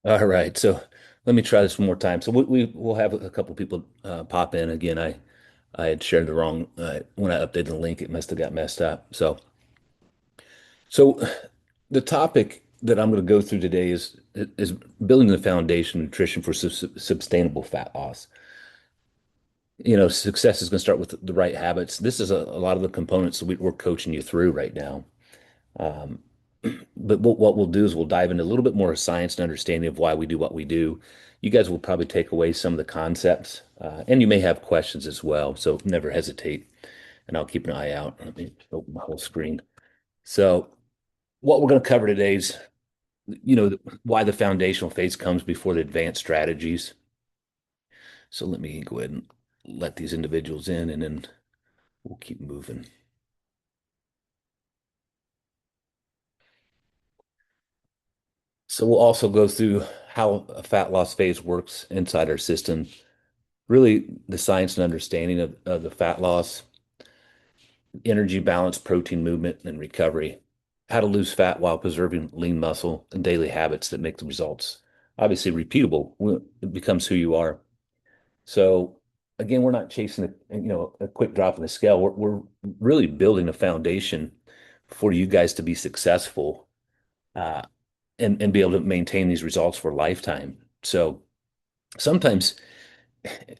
All right, so let me try this one more time. So we'll have a couple people pop in again. I had shared the wrong when I updated the link, it must have got messed up. So the topic that I'm going to go through today is building the foundation of nutrition for sustainable fat loss. Success is going to start with the right habits. This is a lot of the components that we're coaching you through right now. Um, but what we'll do is we'll dive into a little bit more science and understanding of why we do what we do. You guys will probably take away some of the concepts, and you may have questions as well. So never hesitate, and I'll keep an eye out. Let me open my whole screen. So what we're going to cover today is, why the foundational phase comes before the advanced strategies. So let me go ahead and let these individuals in, and then we'll keep moving. So we'll also go through how a fat loss phase works inside our system, really the science and understanding of the fat loss, energy balance, protein movement, and recovery, how to lose fat while preserving lean muscle, and daily habits that make the results obviously repeatable. It becomes who you are. So again, we're not chasing a quick drop in the scale. We're really building a foundation for you guys to be successful uh, and be able to maintain these results for a lifetime. So sometimes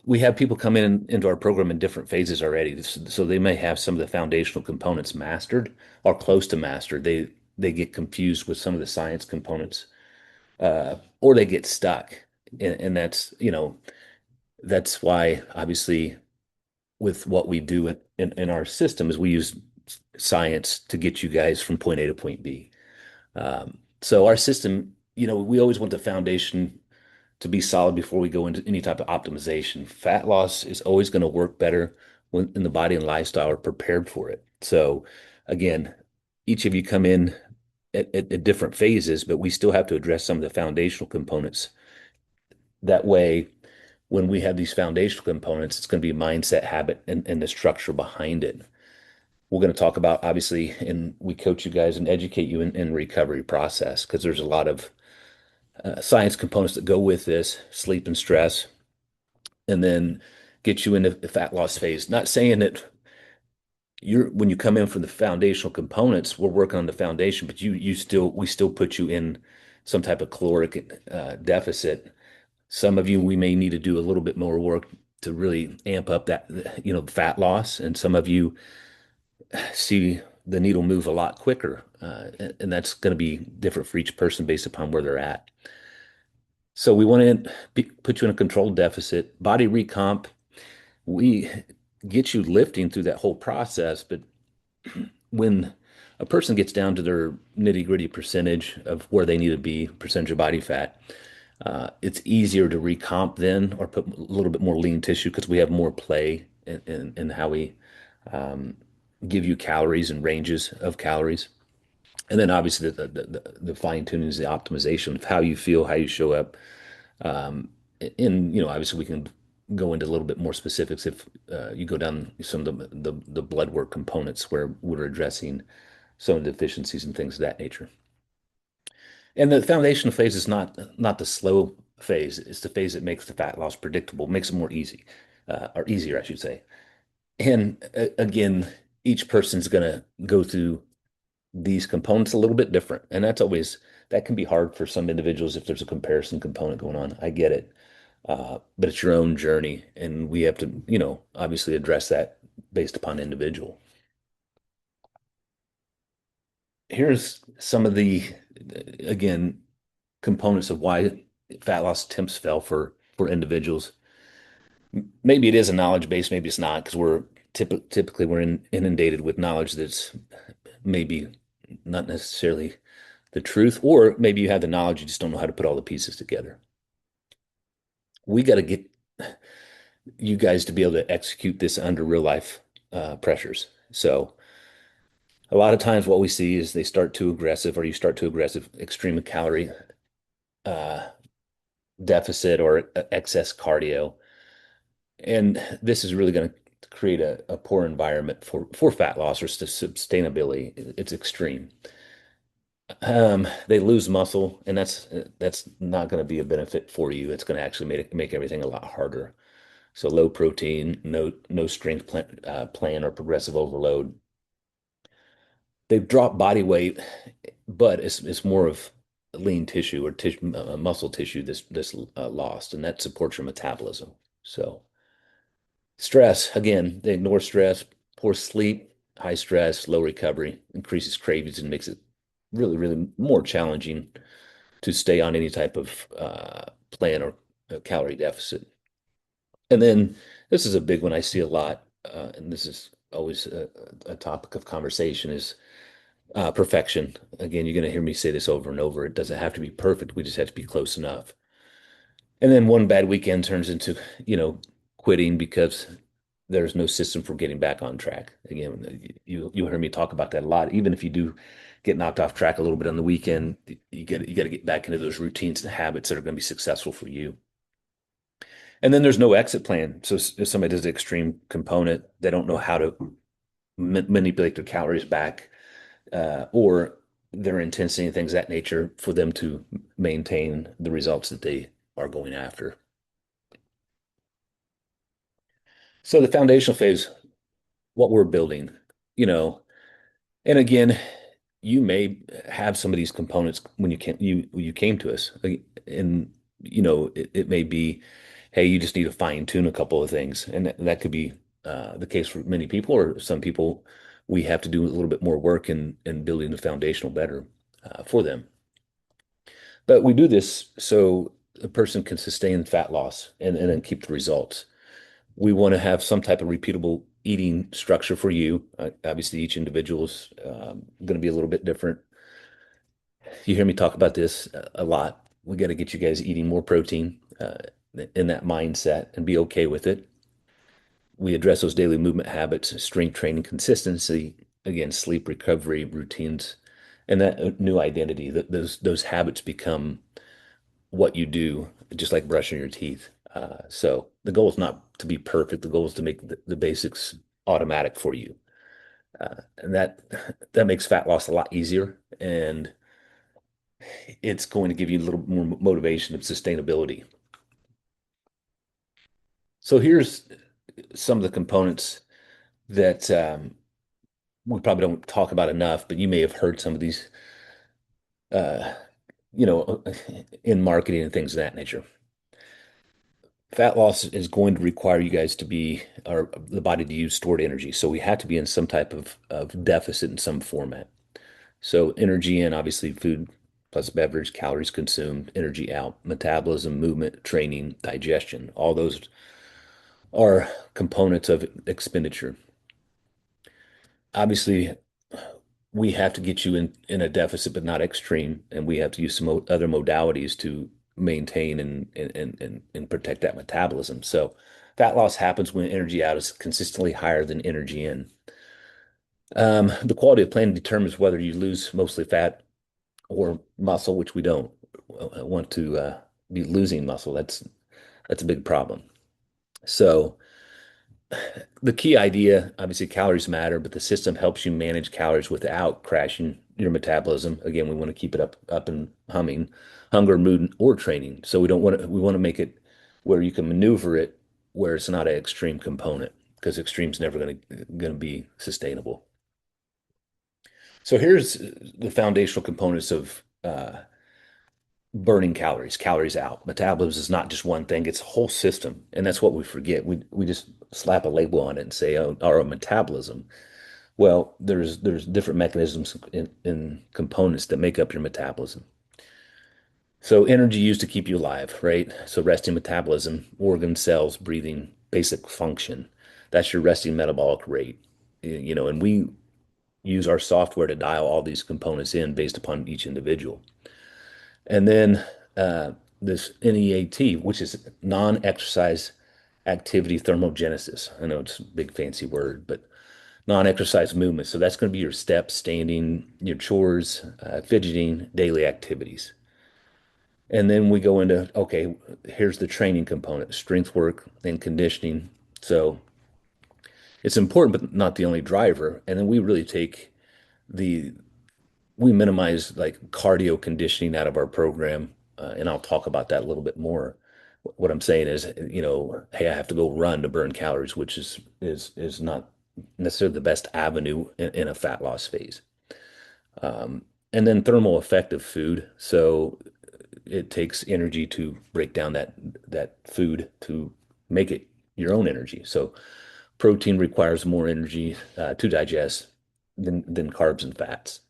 we have people come into our program in different phases already. So they may have some of the foundational components mastered or close to mastered. They get confused with some of the science components, or they get stuck. And that's why obviously with what we do in our system is we use science to get you guys from point A to point B. So our system, we always want the foundation to be solid before we go into any type of optimization. Fat loss is always going to work better when the body and lifestyle are prepared for it. So again, each of you come in at different phases, but we still have to address some of the foundational components. That way, when we have these foundational components, it's going to be mindset, habit, and the structure behind it. We're going to talk about obviously, and we coach you guys and educate you in recovery process because there's a lot of science components that go with this, sleep and stress, and then get you into the fat loss phase. Not saying that you're when you come in for the foundational components, we're working on the foundation, but we still put you in some type of caloric deficit. Some of you we may need to do a little bit more work to really amp up that fat loss, and some of you see the needle move a lot quicker, and that's going to be different for each person based upon where they're at. So we want to put you in a controlled deficit. Body recomp, we get you lifting through that whole process, but when a person gets down to their nitty-gritty percentage of where they need to be, percentage of body fat, it's easier to recomp then or put a little bit more lean tissue because we have more play in how we um, give you calories and ranges of calories. And then obviously the fine tuning is the optimization of how you feel, how you show up. Um, and obviously we can go into a little bit more specifics if you go down some of the blood work components where we're addressing some of the deficiencies and things of that nature. And the foundational phase is not the slow phase. It's the phase that makes the fat loss predictable, makes it more easy, or easier, I should say. And again, each person's going to go through these components a little bit different. And that can be hard for some individuals if there's a comparison component going on. I get it. But it's your own journey, and we have to, obviously address that based upon individual. Here's some of again, components of why fat loss attempts fail for individuals. Maybe it is a knowledge base, maybe it's not, because typically we're inundated with knowledge that's maybe not necessarily the truth, or maybe you have the knowledge, you just don't know how to put all the pieces together. We got to get you guys to be able to execute this under real life pressures. So a lot of times what we see is they start too aggressive, or you start too aggressive, extreme calorie uh, deficit or excess cardio. And this is really going to create a poor environment for fat loss or sustainability. It's extreme. They lose muscle, and that's not going to be a benefit for you. It's going to actually make everything a lot harder. So low protein, no strength plan or progressive overload. They've dropped body weight, but it's more of lean tissue or tissue, muscle tissue this lost, and that supports your metabolism. So stress, again, they ignore stress, poor sleep, high stress, low recovery, increases cravings and makes it really more challenging to stay on any type of plan or calorie deficit. And then this is a big one I see a lot, and this is always a topic of conversation is perfection. Again, you're going to hear me say this over and over. It doesn't have to be perfect. We just have to be close enough. And then one bad weekend turns into, quitting because there's no system for getting back on track. Again, you'll hear me talk about that a lot. Even if you do get knocked off track a little bit on the weekend, you got to get back into those routines and habits that are going to be successful for you. And then there's no exit plan. So if somebody does the extreme component, they don't know how to manipulate their calories back, or their intensity and things of that nature for them to maintain the results that they are going after. So the foundational phase, what we're building, you know, and again, you may have some of these components when you came to us, and it may be, hey, you just need to fine tune a couple of things, and that could be the case for many people, or some people we have to do a little bit more work in building the foundational better for them. But we do this so a person can sustain fat loss and then keep the results. We want to have some type of repeatable eating structure for you. Obviously, each individual is going to be a little bit different. You hear me talk about this a lot. We got to get you guys eating more protein in that mindset and be okay with it. We address those daily movement habits, strength training, consistency, again, sleep, recovery, routines, and that new identity. Those habits become what you do, just like brushing your teeth. So the goal is not to be perfect. The goal is to make the basics automatic for you, and that makes fat loss a lot easier, and it's going to give you a little more motivation and sustainability. So here's some of the components that we probably don't talk about enough, but you may have heard some of these, uh, in marketing and things of that nature. Fat loss is going to require you guys to be, or the body to use stored energy. So we have to be in some type of deficit in some format. So energy in, obviously, food plus beverage, calories consumed, energy out, metabolism, movement, training, digestion. All those are components of expenditure. Obviously, we have to get you in a deficit, but not extreme, and we have to use some other modalities to maintain and protect that metabolism. So fat loss happens when energy out is consistently higher than energy in. The quality of plan determines whether you lose mostly fat or muscle, which we don't want to be losing muscle. That's a big problem. So the key idea, obviously, calories matter, but the system helps you manage calories without crashing your metabolism. Again, we want to keep it up and humming, hunger, mood, or training. So we want to make it where you can maneuver it where it's not an extreme component, because extreme's never going to be sustainable. So here's the foundational components of burning calories, calories out. Metabolism is not just one thing, it's a whole system. And that's what we forget. We just slap a label on it and say, oh, our metabolism. Well, there's different mechanisms in components that make up your metabolism. So energy used to keep you alive, right? So resting metabolism, organ cells, breathing, basic function. That's your resting metabolic rate. And we use our software to dial all these components in based upon each individual. And then this NEAT, which is non-exercise activity thermogenesis. I know it's a big fancy word, but non-exercise movement. So that's going to be your steps, standing, your chores, fidgeting, daily activities. And then we go into, okay, here's the training component, strength work and conditioning. So it's important, but not the only driver. And then we really take the we minimize like cardio conditioning out of our program, and I'll talk about that a little bit more. What I'm saying is, hey, I have to go run to burn calories, which is not necessarily the best avenue in a fat loss phase. Um, and then thermal effective food. So it takes energy to break down that food to make it your own energy. So protein requires more energy to digest than carbs and fats.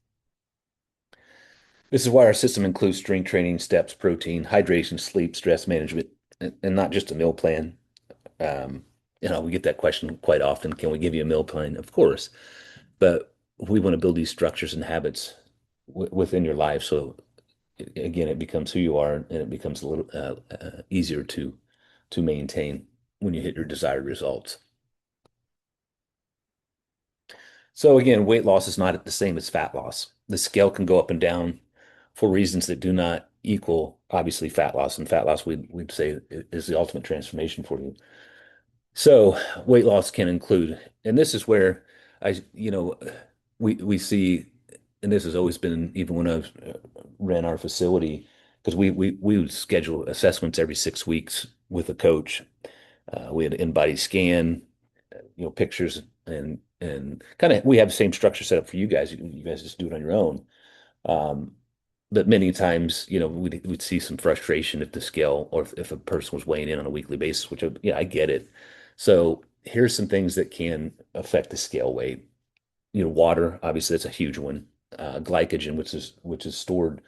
This is why our system includes strength training, steps, protein, hydration, sleep, stress management, and not just a meal plan. Um, we get that question quite often. Can we give you a meal plan? Of course, but we want to build these structures and habits within your life. So again, it becomes who you are, and it becomes a little easier to maintain when you hit your desired results. So again, weight loss is not the same as fat loss. The scale can go up and down for reasons that do not equal, obviously, fat loss. And fat loss, we'd say, is the ultimate transformation for you. So weight loss can include, and this is where we see, and this has always been, even when I've ran our facility, because we would schedule assessments every 6 weeks with a coach. We had an in-body scan, pictures and kind of we have the same structure set up for you guys. You guys just do it on your own. Um, but many times, we'd see some frustration if the scale or if a person was weighing in on a weekly basis, which, yeah, I get it. So here's some things that can affect the scale weight. Water, obviously, that's a huge one. Glycogen, which is stored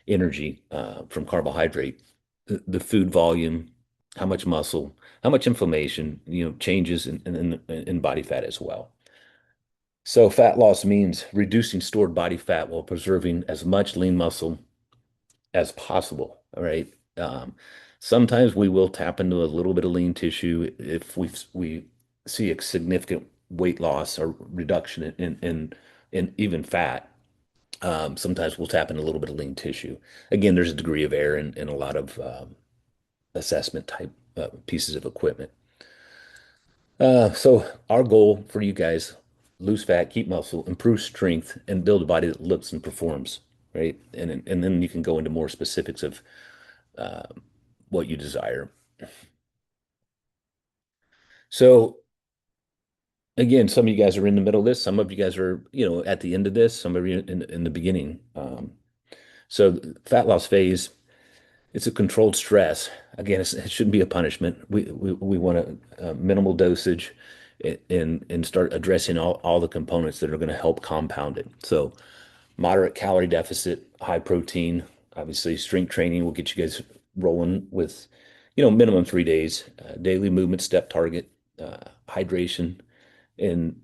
energy from carbohydrate. The food volume, how much muscle, how much inflammation, changes in body fat as well. So fat loss means reducing stored body fat while preserving as much lean muscle as possible. All right. Sometimes we will tap into a little bit of lean tissue if we see a significant weight loss or reduction in even fat. Sometimes we'll tap in a little bit of lean tissue. Again, there's a degree of error in a lot of assessment type pieces of equipment. So our goal for you guys, lose fat, keep muscle, improve strength, and build a body that looks and performs, right? And then you can go into more specifics of uh, what you desire. So again, some of you guys are in the middle of this. Some of you guys are, at the end of this. Some of you in the beginning. So fat loss phase, it's a controlled stress. Again, it shouldn't be a punishment. We want a minimal dosage and start addressing all the components that are going to help compound it. So moderate calorie deficit, high protein, obviously strength training will get you guys rolling with, minimum 3 days, daily movement step target, hydration, and,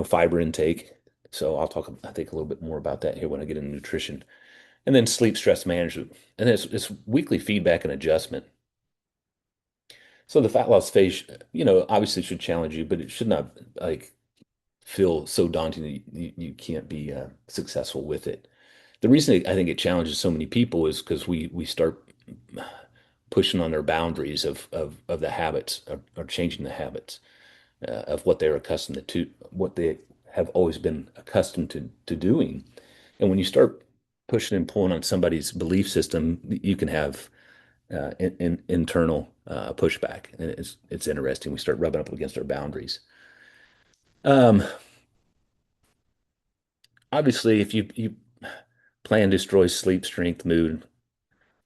fiber intake. So I'll talk, I think, a little bit more about that here when I get into nutrition. And then sleep stress management. And it's weekly feedback and adjustment. So the fat loss phase, obviously should challenge you, but it should not like feel so daunting that you can't be successful with it. The reason I think it challenges so many people is because we start pushing on their boundaries of the habits or changing the habits of what they're accustomed to, what they have always been accustomed to doing. And when you start pushing and pulling on somebody's belief system, you can have internal pushback, and it's interesting. We start rubbing up against our boundaries. Um, Obviously, if you plan destroys sleep, strength, mood,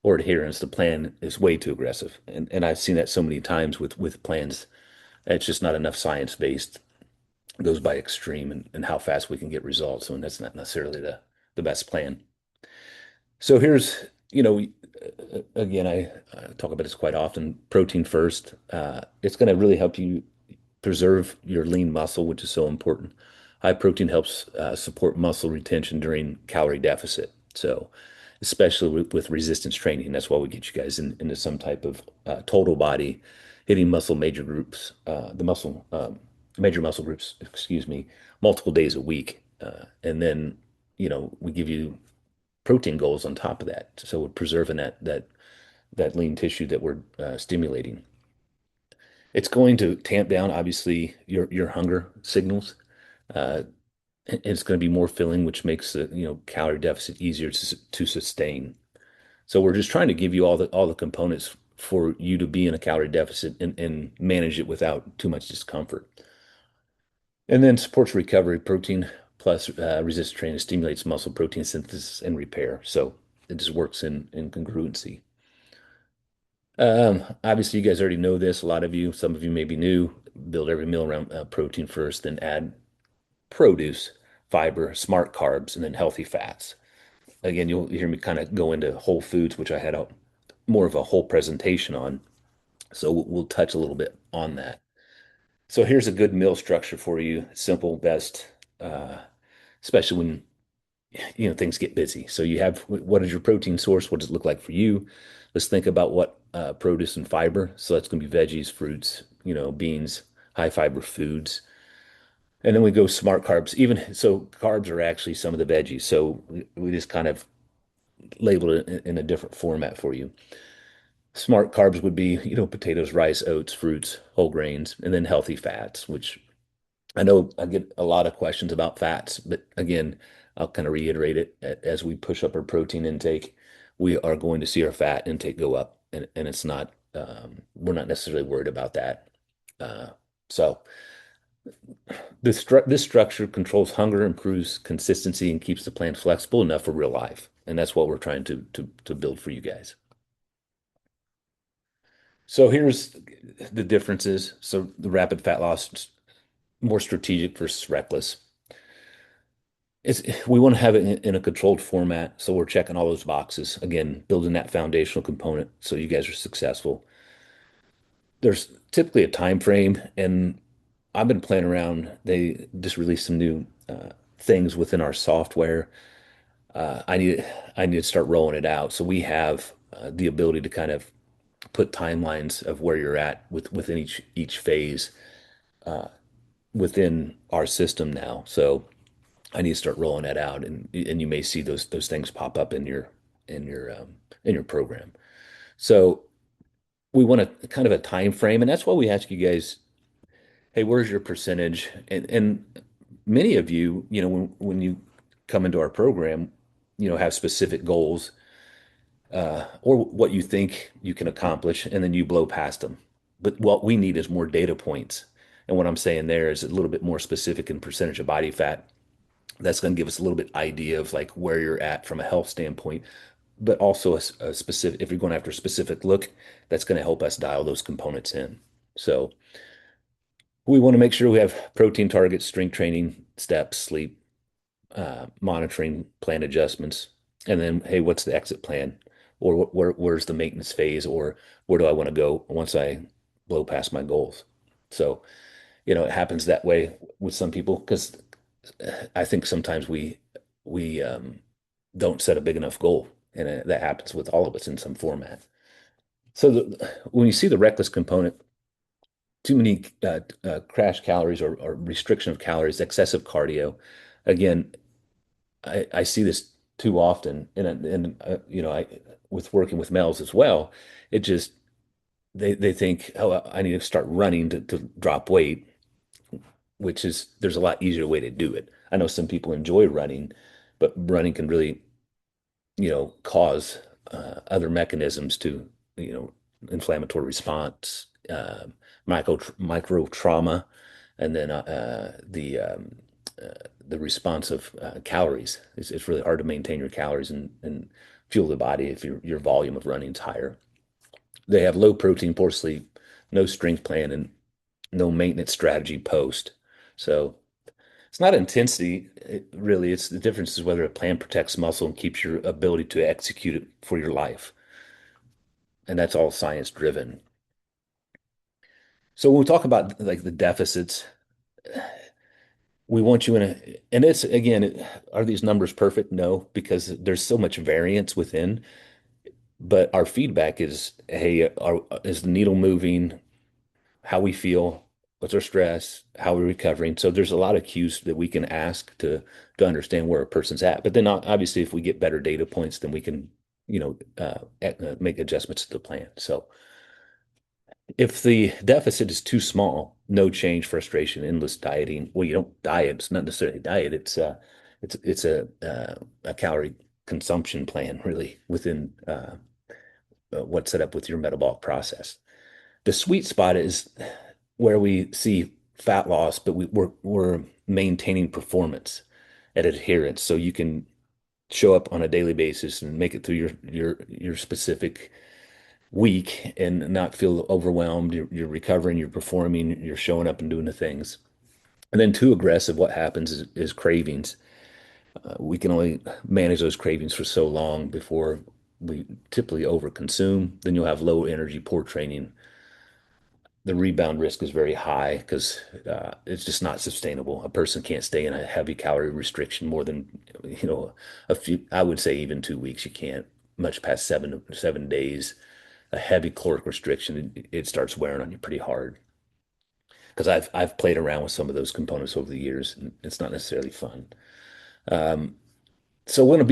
or adherence, the plan is way too aggressive. And I've seen that so many times with plans. It's just not enough science based. It goes by extreme and how fast we can get results. And that's not necessarily the best plan. So here's, again, I talk about this quite often. Protein first. It's going to really help you preserve your lean muscle, which is so important. High protein helps support muscle retention during calorie deficit. So, especially with resistance training, that's why we get you guys into some type of total body, hitting muscle major groups, the muscle major muscle groups, excuse me, multiple days a week, and then we give you protein goals on top of that. So we're preserving that lean tissue that we're stimulating. It's going to tamp down, obviously, your hunger signals. Uh, It's going to be more filling, which makes the, calorie deficit easier to sustain. So we're just trying to give you all the components for you to be in a calorie deficit and manage it without too much discomfort. And then supports recovery. Protein plus resistance training stimulates muscle protein synthesis and repair. So it just works in congruency. Obviously, you guys already know this. A lot of you, some of you may be new. Build every meal around protein first, then add produce, fiber, smart carbs, and then healthy fats. Again, you'll hear me kind of go into whole foods, which I had a more of a whole presentation on. So we'll touch a little bit on that. So here's a good meal structure for you. Simple, best, uh, especially when things get busy. So you have what is your protein source? What does it look like for you? Let's think about what produce and fiber. So that's going to be veggies, fruits, beans, high fiber foods. And then we go smart carbs. Even so, carbs are actually some of the veggies. So we just kind of labeled it in a different format for you. Smart carbs would be, potatoes, rice, oats, fruits, whole grains, and then healthy fats, which I know I get a lot of questions about fats, but again, I'll kind of reiterate it. As we push up our protein intake, we are going to see our fat intake go up, and it's not, we're not necessarily worried about that. Uh, so this structure controls hunger, improves consistency, and keeps the plan flexible enough for real life. And that's what we're trying to build for you guys. So here's the differences. So the rapid fat loss, more strategic versus reckless. We want to have it in a controlled format, so we're checking all those boxes. Again, building that foundational component so you guys are successful. There's typically a time frame, and I've been playing around. They just released some new things within our software. I need to start rolling it out, so we have the ability to kind of put timelines of where you're at within each phase within our system now. So I need to start rolling that out, and you may see those things pop up in your program. So we want a kind of a time frame, and that's why we ask you guys, hey, where's your percentage? And many of you, when you come into our program, have specific goals or what you think you can accomplish, and then you blow past them. But what we need is more data points. And what I'm saying there is a little bit more specific in percentage of body fat. That's going to give us a little bit idea of like where you're at from a health standpoint, but also a specific, if you're going after a specific look, that's going to help us dial those components in. So we want to make sure we have protein targets, strength training, steps, sleep, monitoring, plan adjustments, and then, hey, what's the exit plan? Or where's the maintenance phase? Or where do I want to go once I blow past my goals? So, it happens that way with some people because I think sometimes we don't set a big enough goal, and that happens with all of us in some format. So when you see the reckless component, too many crash calories or restriction of calories, excessive cardio. Again, I see this too often, and I with working with males as well. It just they think, oh, I need to start running to drop weight, which is there's a lot easier way to do it. I know some people enjoy running, but running can really, cause other mechanisms to, inflammatory response, micro trauma, and then the response of calories. It's really hard to maintain your calories and fuel the body if your volume of running is higher. They have low protein, poor sleep, no strength plan, and no maintenance strategy post. So it's not intensity, really. It's the difference is whether a plan protects muscle and keeps your ability to execute it for your life. And that's all science driven. So when we talk about like the deficits, we want you in and it's again, are these numbers perfect? No, because there's so much variance within. But our feedback is, hey, is the needle moving? How we feel? What's our stress? How we're recovering? So there's a lot of cues that we can ask to understand where a person's at. But then obviously, if we get better data points, then we can, make adjustments to the plan. So If the deficit is too small, no change, frustration, endless dieting. Well, you don't diet. It's not necessarily diet. It's a calorie consumption plan really within what's set up with your metabolic process. The sweet spot is where we see fat loss, but we're maintaining performance and adherence. So you can show up on a daily basis and make it through your specific week and not feel overwhelmed. You're recovering, you're performing, you're showing up and doing the things. And then too aggressive, what happens is cravings. We can only manage those cravings for so long before we typically overconsume. Then you'll have low energy, poor training. The rebound risk is very high because it's just not sustainable. A person can't stay in a heavy calorie restriction more than, a few, I would say even 2 weeks. You can't much past 7 days. A heavy caloric restriction, it starts wearing on you pretty hard. Because I've played around with some of those components over the years, and it's not necessarily fun. Um, so we're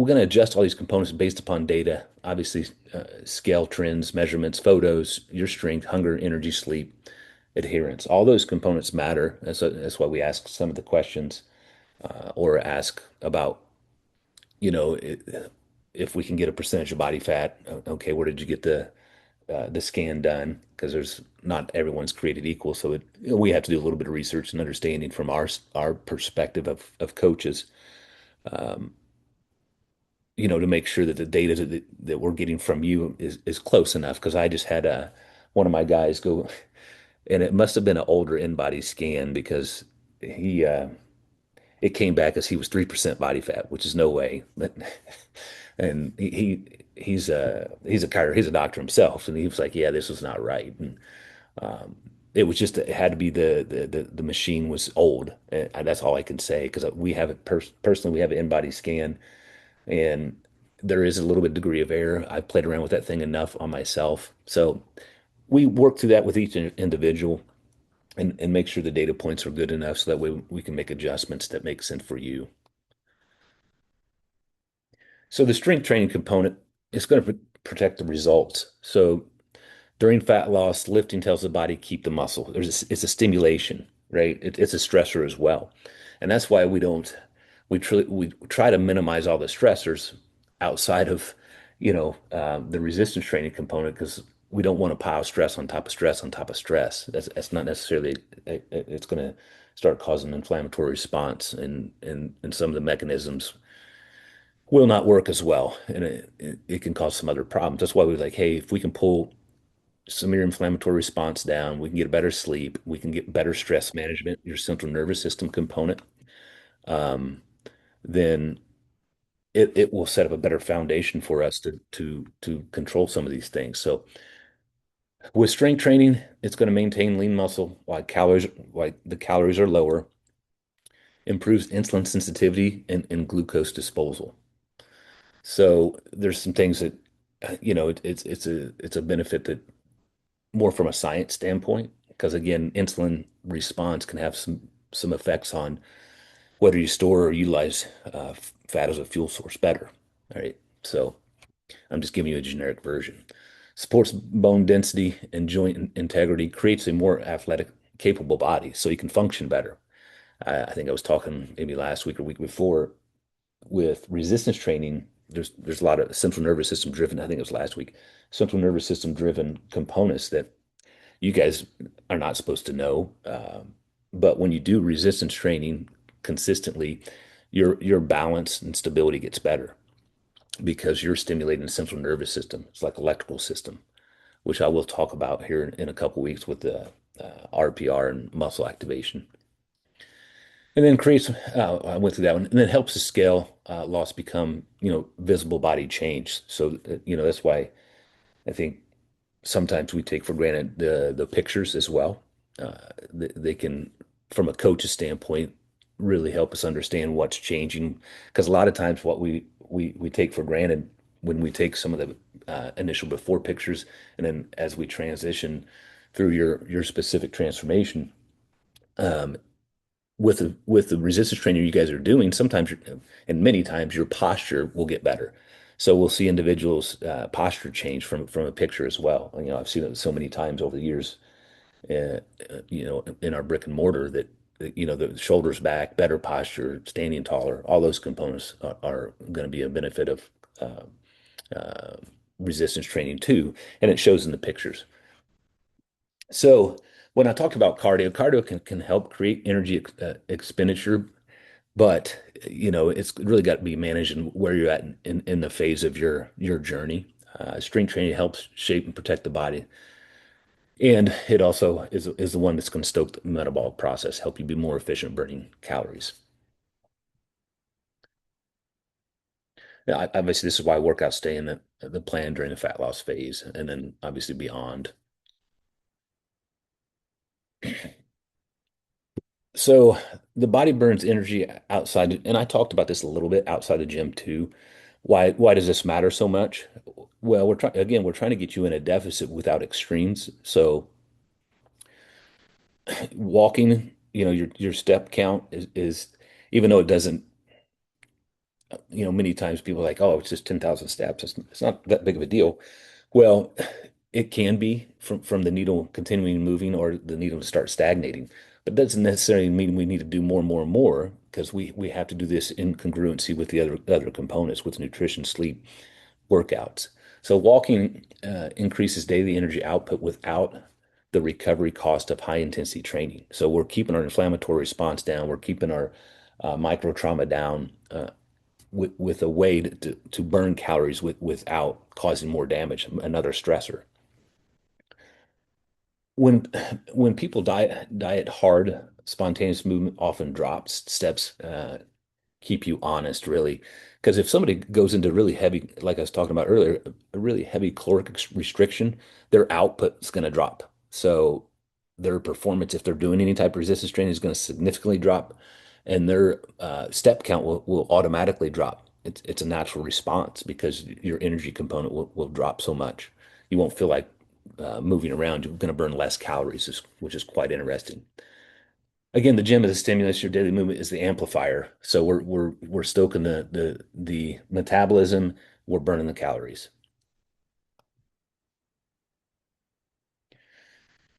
gonna adjust all these components based upon data, obviously, scale trends, measurements, photos, your strength, hunger, energy, sleep, adherence. All those components matter. That's why we ask some of the questions, or ask about, you know, if we can get a percentage of body fat. Okay, where did you get the scan done? Because there's not everyone's created equal, so we have to do a little bit of research and understanding from our perspective of coaches, um, to make sure that the data that we're getting from you is close enough. Because I just had one of my guys go, and it must have been an older in-body scan because he it came back as he was 3% body fat, which is no way. But and he's a doctor himself, and he was like, yeah, this was not right. And um, it was just, it had to be the machine was old. And that's all I can say because we have it personally, we have an in-body scan, and there is a little bit degree of error. I've played around with that thing enough on myself. So we work through that with each individual and make sure the data points are good enough so that way we can make adjustments that make sense for you. So the strength training component is going to protect the results. So during fat loss, lifting tells the body keep the muscle. It's a stimulation, right? It's a stressor as well, and that's why we try to minimize all the stressors outside of, the resistance training component because we don't want to pile stress on top of stress on top of stress. That's not necessarily it's going to start causing an inflammatory response, and some of the mechanisms will not work as well, and it can cause some other problems. That's why we're like, hey, if we can pull some of your inflammatory response down. We can get better sleep. We can get better stress management, your central nervous system component. Um, then it will set up a better foundation for us to control some of these things. So with strength training, it's going to maintain lean muscle while the calories are lower, improves insulin sensitivity and glucose disposal. So there's some things that it's a benefit that more from a science standpoint, because again, insulin response can have some effects on whether you store or utilize fat as a fuel source better. All right. So I'm just giving you a generic version. Supports bone density and joint integrity, creates a more athletic, capable body so you can function better. I think I was talking maybe last week or week before with resistance training. There's a lot of central nervous system driven. I think it was last week. Central nervous system driven components that you guys are not supposed to know. But when you do resistance training consistently, your balance and stability gets better because you're stimulating the central nervous system. It's like electrical system, which I will talk about here in a couple weeks with the RPR and muscle activation. And then creates, I went through that one, and then helps the scale loss become, visible body change. So, that's why I think sometimes we take for granted the pictures as well. They can, from a coach's standpoint, really help us understand what's changing. Because a lot of times, what we take for granted when we take some of the initial before pictures, and then as we transition through your specific transformation, um, with the resistance training you guys are doing, sometimes and many times your posture will get better. So we'll see individuals posture change from a picture as well. I've seen it so many times over the years, in our brick and mortar that the shoulders back, better posture, standing taller, all those components are going to be a benefit of uh, uh, resistance training too, and it shows in the pictures. So when I talked about cardio, cardio can help create energy expenditure, but it's really got to be managed and where you're at in the phase of your journey. Strength training helps shape and protect the body, and it also is the one that's going to stoke the metabolic process, help you be more efficient burning calories. Yeah, obviously, this is why workouts stay in the plan during the fat loss phase, and then obviously beyond. So the body burns energy outside, and I talked about this a little bit outside the gym too. Why does this matter so much? Well, we're trying to get you in a deficit without extremes. So walking, your step count is even though it doesn't, many times people are like, oh, it's just 10,000 steps. It's not that big of a deal. Well, it can be from the needle continuing moving or the needle to start stagnating, but that doesn't necessarily mean we need to do more and more and more because we have to do this in congruency with the other components with nutrition, sleep, workouts. So walking increases daily energy output without the recovery cost of high intensity training. So we're keeping our inflammatory response down. We're keeping our micro trauma down with a way to burn calories without causing more damage, another stressor. When when people diet hard, spontaneous movement often drops. Steps keep you honest, really. Because if somebody goes into really heavy, like I was talking about earlier, a really heavy caloric restriction, their output is going to drop. So their performance, if they're doing any type of resistance training, is going to significantly drop, and their step count will automatically drop. It's a natural response because your energy component will drop so much. You won't feel like moving around. You're going to burn less calories, which is quite interesting. Again, the gym is the stimulus. Your daily movement is the amplifier. So we're stoking the metabolism. We're burning the calories.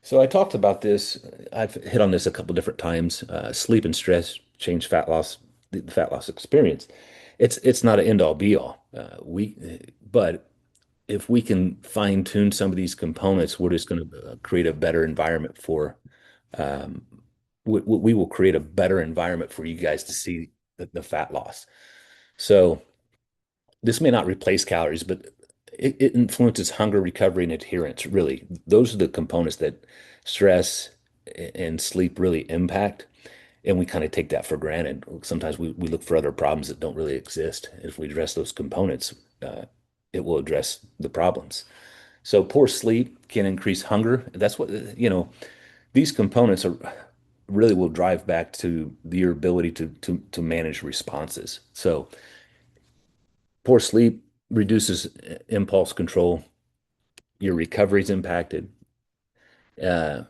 So I talked about this. I've hit on this a couple different times. Sleep and stress change fat loss, the fat loss experience. It's not an end all be all. But if we can fine tune some of these components, we're just going to create a better environment for um, we will create a better environment for you guys to see the fat loss. So this may not replace calories, but it influences hunger, recovery, and adherence. Really, those are the components that stress and sleep really impact. And we kind of take that for granted. Sometimes we look for other problems that don't really exist. If we address those components, it will address the problems. So poor sleep can increase hunger. That's what, these components are really will drive back to your ability to manage responses. So poor sleep reduces impulse control. Your recovery is impacted. Uh,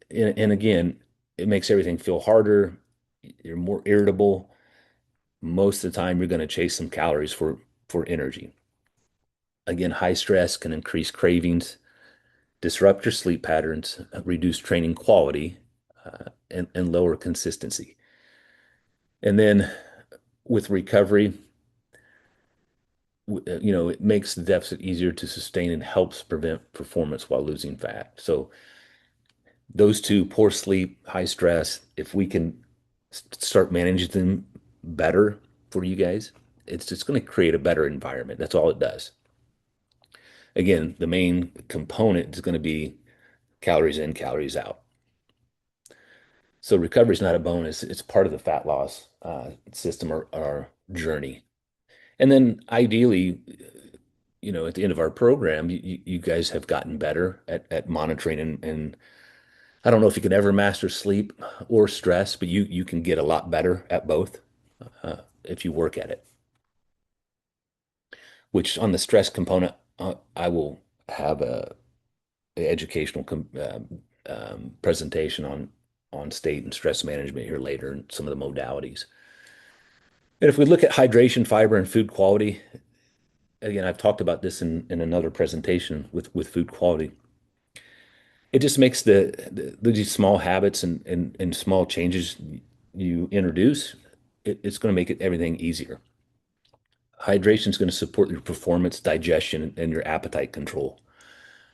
and again, it makes everything feel harder. You're more irritable. Most of the time, you're going to chase some calories for energy. Again, high stress can increase cravings, disrupt your sleep patterns, reduce training quality, and lower consistency. And then with recovery, it makes the deficit easier to sustain and helps prevent performance while losing fat. So those two, poor sleep, high stress, if we can start managing them better for you guys, it's just going to create a better environment. That's all it does. Again, the main component is going to be calories in, calories out. So recovery is not a bonus. It's part of the fat loss system or journey. And then ideally, at the end of our program, you guys have gotten better at monitoring and I don't know if you can ever master sleep or stress, but you can get a lot better at both if you work at it. Which on the stress component, I will have a educational presentation on state and stress management here later and some of the modalities. And if we look at hydration, fiber, and food quality, again, I've talked about this in another presentation with food quality. It just makes these small habits and small changes you introduce, it's going to make everything easier. Hydration is going to support your performance, digestion, and your appetite control.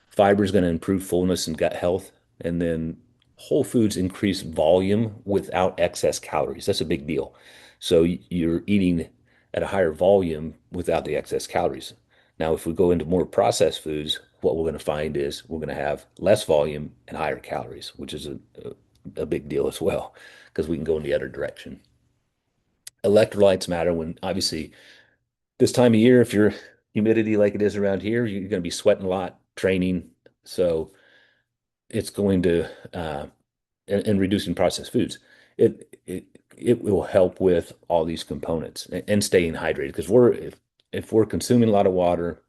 Fiber is going to improve fullness and gut health. And then whole foods increase volume without excess calories. That's a big deal. So you're eating at a higher volume without the excess calories. Now, if we go into more processed foods, what we're going to find is we're going to have less volume and higher calories, which is a big deal as well, because we can go in the other direction. Electrolytes matter when obviously this time of year, if you're humidity like it is around here, you're going to be sweating a lot, training. So it's going to and reducing processed foods. It will help with all these components and staying hydrated because if we're consuming a lot of water,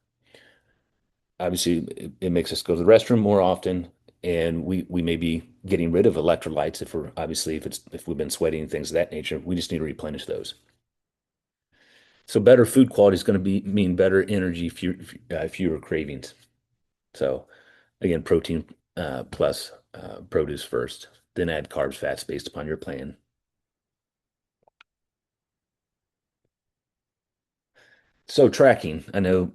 obviously it makes us go to the restroom more often, and we may be getting rid of electrolytes if we're obviously if we've been sweating things of that nature. We just need to replenish those. So better food quality is going to be mean better energy, fewer cravings. So again, protein plus produce first, then add carbs, fats based upon your plan. So tracking, I know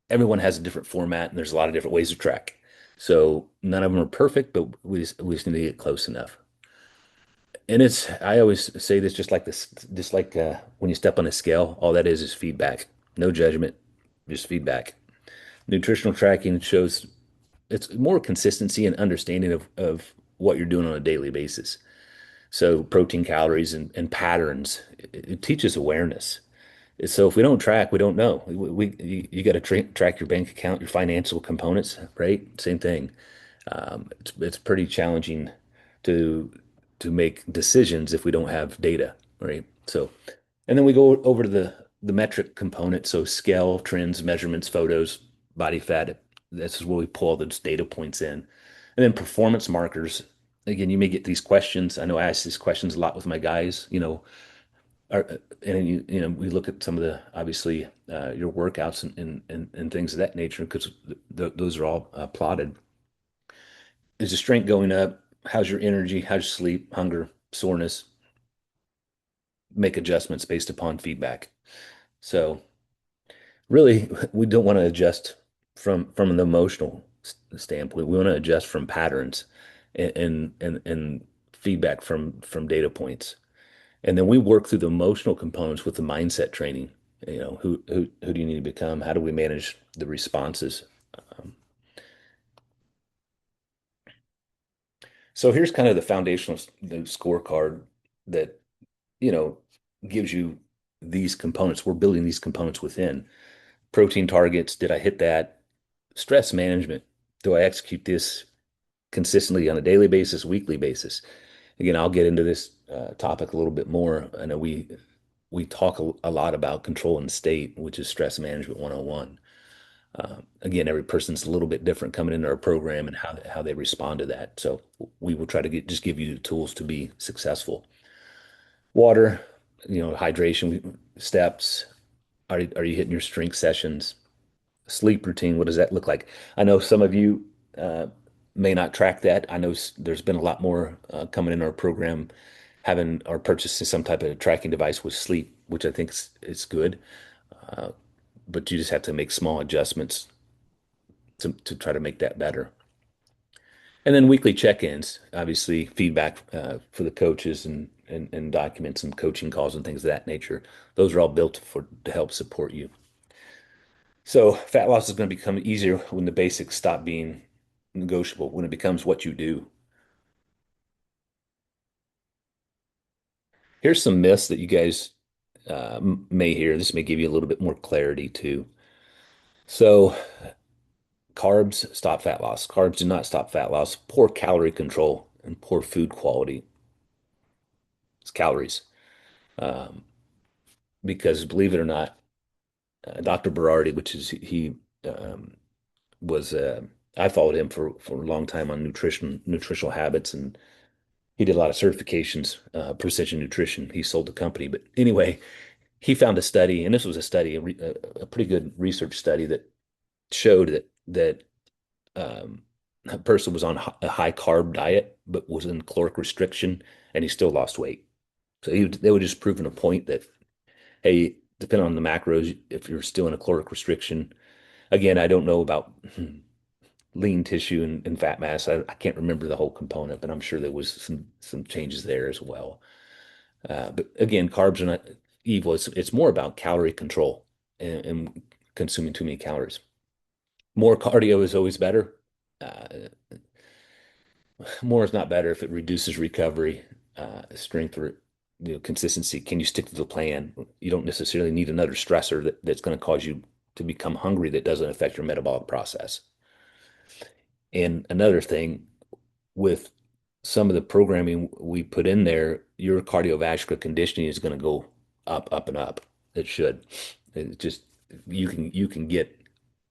everyone has a different format and there's a lot of different ways to track. So none of them are perfect, but we just need to get close enough. And I always say this just like when you step on a scale, all that is feedback. No judgment, just feedback. Nutritional tracking shows it's more consistency and understanding of what you're doing on a daily basis. So protein, calories, and patterns, it teaches awareness. So if we don't track, we don't know. You got to track your bank account, your financial components, right? Same thing. It's pretty challenging to to make decisions if we don't have data, right? So, and then we go over to the metric component. So scale, trends, measurements, photos, body fat. This is where we pull all those data points in. And then performance markers. Again, you may get these questions. I know I ask these questions a lot with my guys. And we look at some of the obviously your workouts and things of that nature because those are all plotted. Is the strength going up? How's your energy? How's your sleep, hunger, soreness? Make adjustments based upon feedback. So really, we don't want to adjust from an emotional standpoint. We want to adjust from patterns and feedback from data points. And then we work through the emotional components with the mindset training. Who do you need to become? How do we manage the responses? Um, so here's kind of the foundational the scorecard that, you know, gives you these components. We're building these components within protein targets. Did I hit that? Stress management. Do I execute this consistently on a daily basis, weekly basis? Again, I'll get into this topic a little bit more. I know we talk a lot about control and state, which is stress management 101. Again, every person's a little bit different coming into our program and how they respond to that. So we will try to just give you the tools to be successful. Water, hydration steps. Are you hitting your strength sessions? Sleep routine, what does that look like? I know some of you may not track that. I know there's been a lot more coming in our program having or purchasing some type of tracking device with sleep, which I think is good. Uh, but you just have to make small adjustments to try to make that better. And then weekly check-ins, obviously feedback for the coaches and documents and coaching calls and things of that nature. Those are all built to help support you. So fat loss is going to become easier when the basics stop being negotiable, when it becomes what you do. Here's some myths that you guys may hear. This may give you a little bit more clarity too. So carbs stop fat loss. Carbs do not stop fat loss. Poor calorie control and poor food quality. It's calories. Um, because believe it or not, Dr. Berardi, which is he um, was I followed him for a long time on nutritional habits, and he did a lot of certifications, Precision Nutrition. He sold the company, but anyway, he found a study, and this was a study, a pretty good research study that showed that a person was on a high carb diet, but was in caloric restriction, and he still lost weight. So they were just proving a point that, hey, depending on the macros, if you're still in a caloric restriction, again, I don't know about lean tissue and fat mass. I can't remember the whole component, but I'm sure there was some changes there as well. But again, carbs are not evil. It's more about calorie control and consuming too many calories. More cardio is always better. Uh, More is not better if it reduces recovery, strength, or consistency. Can you stick to the plan? You don't necessarily need another stressor that's going to cause you to become hungry that doesn't affect your metabolic process. And another thing, with some of the programming we put in there, your cardiovascular conditioning is going to go up, up, and up. It should. It just you can get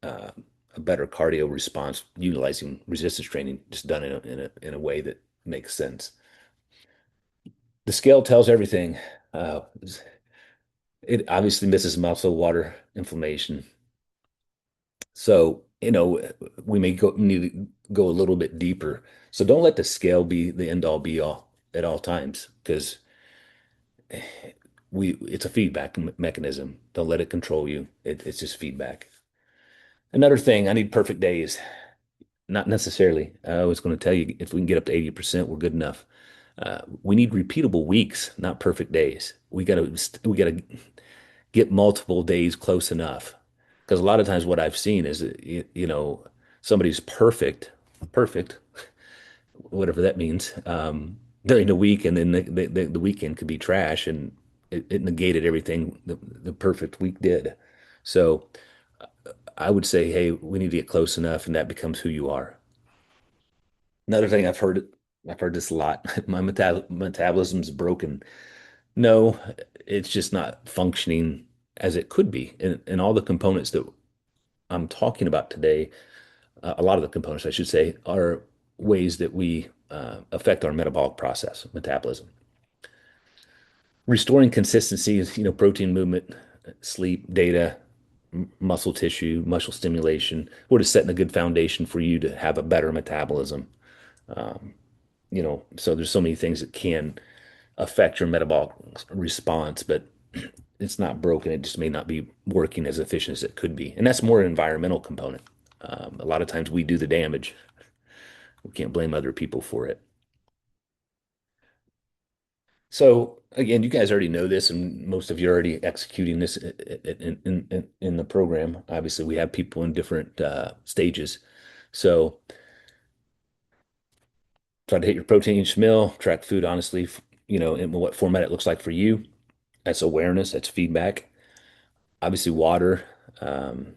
uh, a better cardio response utilizing resistance training, just done in a way that makes sense. The scale tells everything. Uh, it obviously misses muscle water inflammation. So, we may need to go a little bit deeper. So don't let the scale be the end all be all at all times, because it's a feedback mechanism. Don't let it control you. It's just feedback. Another thing, I need perfect days. Not necessarily. I was going to tell you if we can get up to 80%, we're good enough. We need repeatable weeks, not perfect days. We gotta get multiple days close enough. Because a lot of times what I've seen is that, somebody's perfect, whatever that means, during the week, and then the weekend could be trash, and it negated everything the perfect week did. So I would say, hey, we need to get close enough, and that becomes who you are. Another thing I've heard this a lot. My metabolism's broken. No, it's just not functioning as it could be. And all the components that I'm talking about today, a lot of the components, I should say, are ways that we affect our metabolic process, metabolism. Restoring consistency is, protein movement, sleep, data, muscle tissue, muscle stimulation. We're just setting a good foundation for you to have a better metabolism. Um, so there's so many things that can affect your metabolic response, but it's not broken. It just may not be working as efficient as it could be. And that's more an environmental component. A lot of times we do the damage. We can't blame other people for it. So again, you guys already know this, and most of you are already executing this in the program. Obviously, we have people in different stages. So try to hit your protein each meal, track food honestly, in what format it looks like for you. That's awareness, that's feedback. Obviously, water. Um,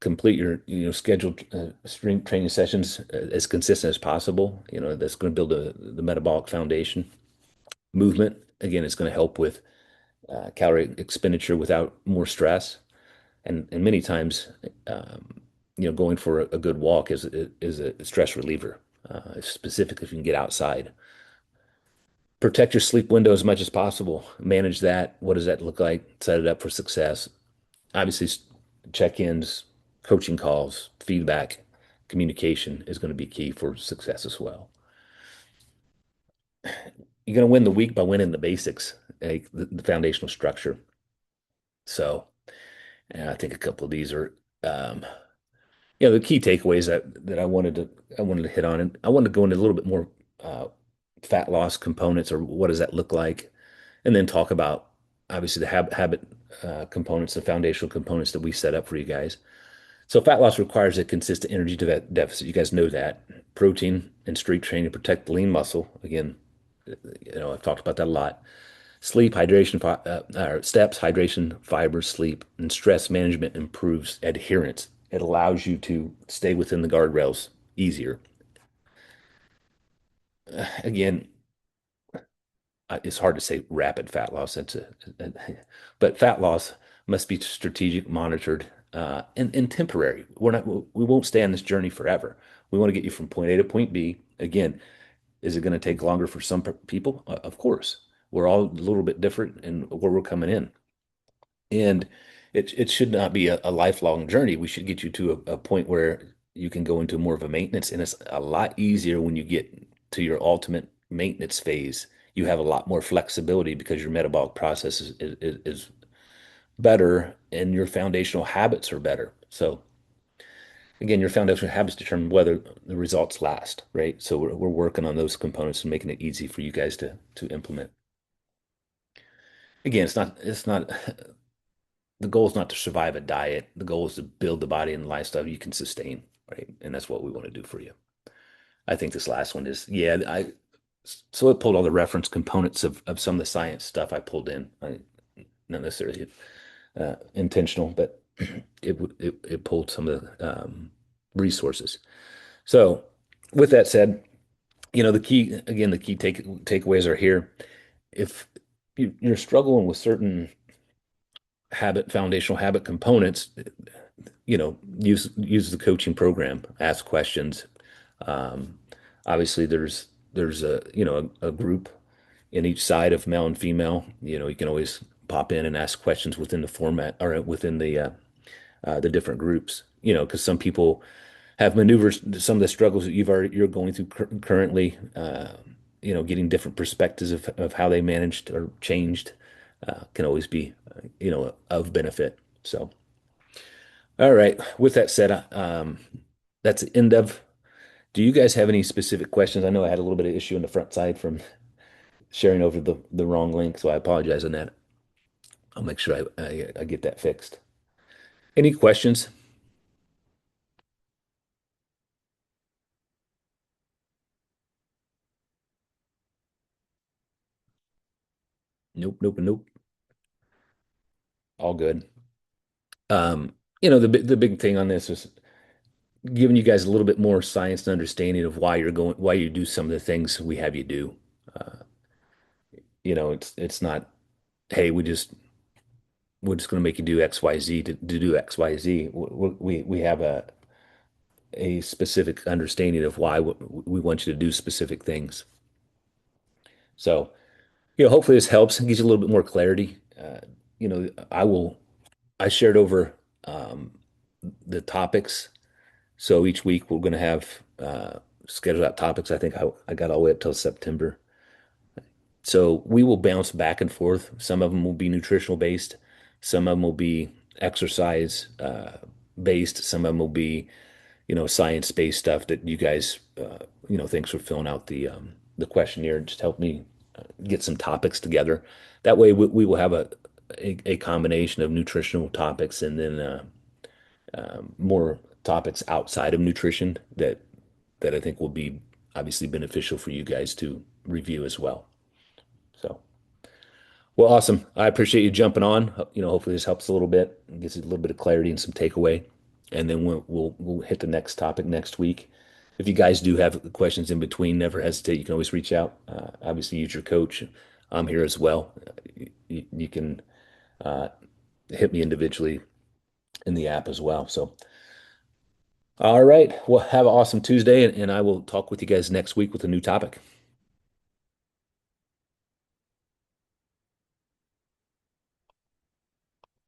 Complete your scheduled strength training sessions as consistent as possible. That's going to build the metabolic foundation. Movement, again, is going to help with calorie expenditure without more stress. And many times, going for a good walk is a stress reliever, specifically if you can get outside. Protect your sleep window as much as possible. Manage that. What does that look like? Set it up for success. Obviously, check-ins, coaching calls, feedback, communication is going to be key for success as well. You're going to win the week by winning the basics, like the foundational structure. So, I think a couple of these are, um, the key takeaways that I wanted to hit on, and I wanted to go into a little bit more uh, fat loss components, or what does that look like, and then talk about obviously the habit components, the foundational components that we set up for you guys. So fat loss requires a consistent energy deficit. You guys know that. Protein and strength training protect the lean muscle. Again, I've talked about that a lot. Sleep, hydration, steps, hydration, fiber, sleep, and stress management improves adherence. It allows you to stay within the guardrails easier. Again, it's hard to say rapid fat loss. But fat loss must be strategic, monitored, and temporary. We won't stay on this journey forever. We want to get you from point A to point B. Again, is it going to take longer for some people? Of course. We're all a little bit different in where we're coming in. And it should not be a lifelong journey. We should get you to a point where you can go into more of a maintenance, and it's a lot easier when you get to your ultimate maintenance phase. You have a lot more flexibility because your metabolic process is better and your foundational habits are better. So again, your foundational habits determine whether the results last, right? So we're working on those components and making it easy for you guys to implement. Again, it's not the goal is not to survive a diet. The goal is to build the body and lifestyle you can sustain, right? And that's what we want to do for you. I think this last one is, yeah, I so it pulled all the reference components of some of the science stuff I pulled in. Not necessarily intentional, but it pulled some of the resources. So with that said, the key again, the key takeaways are here. If you're struggling with certain foundational habit components, use the coaching program, ask questions. Um, Obviously, there's a group in each side of male and female. You can always pop in and ask questions within the format or within the different groups. Because some people have maneuvers some of the struggles that you're going through currently. Getting different perspectives of how they managed or changed can always be of benefit. So. All right. With that said, that's the end of. Do you guys have any specific questions? I know I had a little bit of issue on the front side from sharing over the wrong link, so I apologize on that. I'll make sure I get that fixed. Any questions? Nope, nope, nope. All good. The big thing on this is giving you guys a little bit more science and understanding of why you do some of the things we have you do. Uh, it's not, hey, we're just going to make you do X, Y, Z to do X, Y, Z. We have a specific understanding of why we want you to do specific things. So, hopefully this helps and gives you a little bit more clarity. I shared over the topics. So each week we're going to have scheduled out topics. I think I got all the way up till September. So we will bounce back and forth. Some of them will be nutritional based. Some of them will be exercise based. Some of them will be science-based stuff that you guys, thanks for filling out the questionnaire. Just help me get some topics together. That way, we will have a combination of nutritional topics and then more topics outside of nutrition that I think will be obviously beneficial for you guys to review as well. So, well, awesome. I appreciate you jumping on. Hopefully this helps a little bit and gives you a little bit of clarity and some takeaway. And then we'll hit the next topic next week. If you guys do have questions in between, never hesitate. You can always reach out. Obviously, use your coach. I'm here as well. You can uh, hit me individually in the app as well. So, all right. Well, have an awesome Tuesday, and I will talk with you guys next week with a new topic.